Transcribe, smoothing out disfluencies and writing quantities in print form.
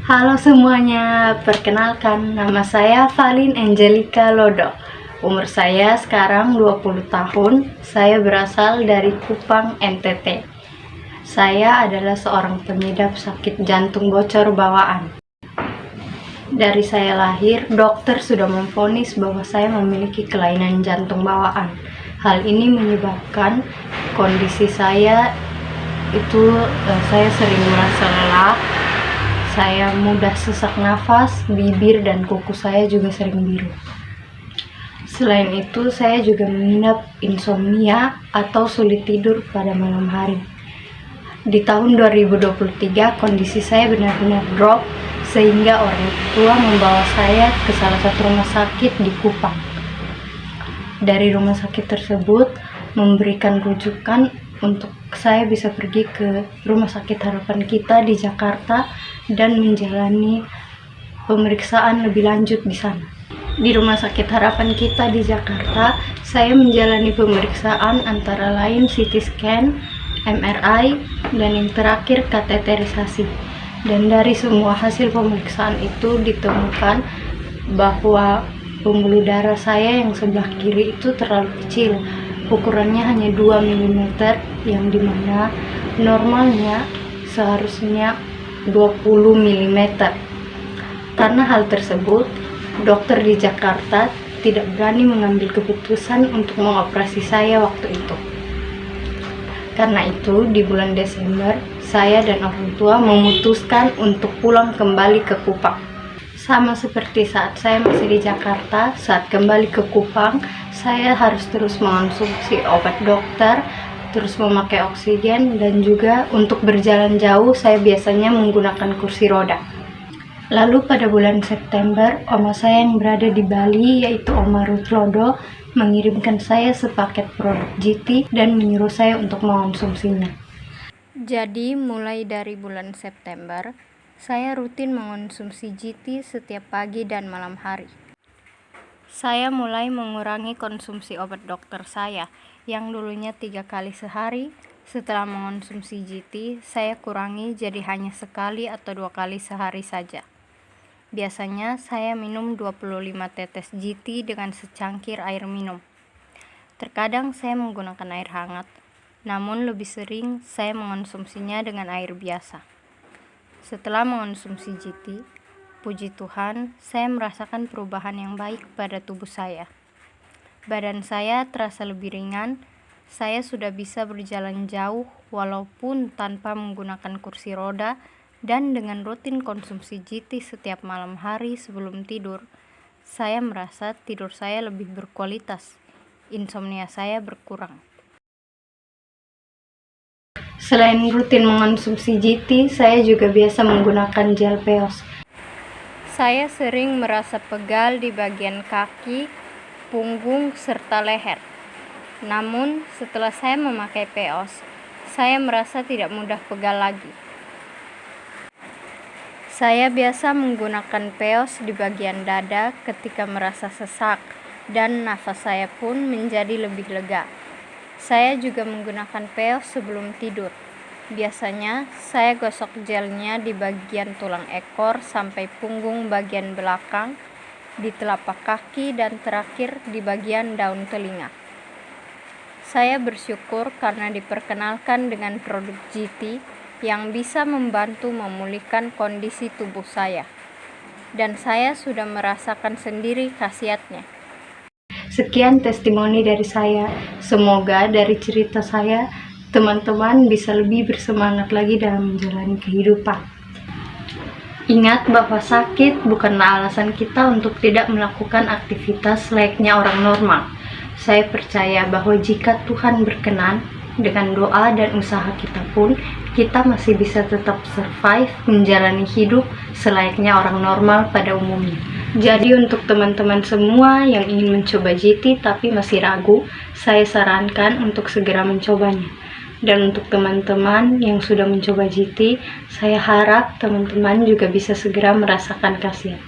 Halo semuanya, perkenalkan nama saya Valin Angelica Lodo. Umur saya sekarang 20 tahun. Saya berasal dari Kupang, NTT. Saya adalah seorang pengidap sakit jantung bocor bawaan. Dari saya lahir, dokter sudah memvonis bahwa saya memiliki kelainan jantung bawaan. Hal ini menyebabkan kondisi saya saya sering merasa lelah, saya mudah sesak nafas, bibir dan kuku saya juga sering biru. Selain itu, saya juga mengidap insomnia atau sulit tidur pada malam hari. Di tahun 2023, kondisi saya benar-benar drop sehingga orang tua membawa saya ke salah satu rumah sakit di Kupang. Dari rumah sakit tersebut memberikan rujukan untuk saya bisa pergi ke Rumah Sakit Harapan Kita di Jakarta dan menjalani pemeriksaan lebih lanjut di sana. Di Rumah Sakit Harapan Kita di Jakarta, saya menjalani pemeriksaan antara lain CT scan, MRI, dan yang terakhir kateterisasi. Dan dari semua hasil pemeriksaan itu ditemukan bahwa pembuluh darah saya yang sebelah kiri itu terlalu kecil. Ukurannya hanya 2 mm, yang dimana normalnya seharusnya 20 mm. Karena hal tersebut, dokter di Jakarta tidak berani mengambil keputusan untuk mengoperasi saya waktu itu. Karena itu, di bulan Desember, saya dan orang tua memutuskan untuk pulang kembali ke Kupang. Sama seperti saat saya masih di Jakarta, saat kembali ke Kupang, saya harus terus mengonsumsi obat dokter, terus memakai oksigen, dan juga untuk berjalan jauh saya biasanya menggunakan kursi roda. Lalu pada bulan September, oma saya yang berada di Bali, yaitu Oma Ruth Lodo, mengirimkan saya sepaket produk GT dan menyuruh saya untuk mengonsumsinya. Jadi mulai dari bulan September, saya rutin mengonsumsi GT setiap pagi dan malam hari. Saya mulai mengurangi konsumsi obat dokter saya, yang dulunya 3 kali sehari. Setelah mengonsumsi GT, saya kurangi jadi hanya sekali atau 2 kali sehari saja. Biasanya saya minum 25 tetes GT dengan secangkir air minum. Terkadang saya menggunakan air hangat, namun lebih sering saya mengonsumsinya dengan air biasa. Setelah mengonsumsi GT, puji Tuhan, saya merasakan perubahan yang baik pada tubuh saya. Badan saya terasa lebih ringan, saya sudah bisa berjalan jauh walaupun tanpa menggunakan kursi roda, dan dengan rutin konsumsi GT setiap malam hari sebelum tidur, saya merasa tidur saya lebih berkualitas, insomnia saya berkurang. Selain rutin mengonsumsi GT, saya juga biasa menggunakan gel peos. Saya sering merasa pegal di bagian kaki, punggung, serta leher. Namun, setelah saya memakai peos, saya merasa tidak mudah pegal lagi. Saya biasa menggunakan peos di bagian dada ketika merasa sesak, dan nafas saya pun menjadi lebih lega. Saya juga menggunakan peos sebelum tidur. Biasanya, saya gosok gelnya di bagian tulang ekor sampai punggung bagian belakang, di telapak kaki, dan terakhir di bagian daun telinga. Saya bersyukur karena diperkenalkan dengan produk GT yang bisa membantu memulihkan kondisi tubuh saya. Dan saya sudah merasakan sendiri khasiatnya. Sekian testimoni dari saya. Semoga dari cerita saya, teman-teman bisa lebih bersemangat lagi dalam menjalani kehidupan. Ingat bahwa sakit bukanlah alasan kita untuk tidak melakukan aktivitas layaknya orang normal. Saya percaya bahwa jika Tuhan berkenan, dengan doa dan usaha kita pun, kita masih bisa tetap survive menjalani hidup selayaknya orang normal pada umumnya. Jadi untuk teman-teman semua yang ingin mencoba GT tapi masih ragu, saya sarankan untuk segera mencobanya. Dan untuk teman-teman yang sudah mencoba GT, saya harap teman-teman juga bisa segera merasakan khasiat.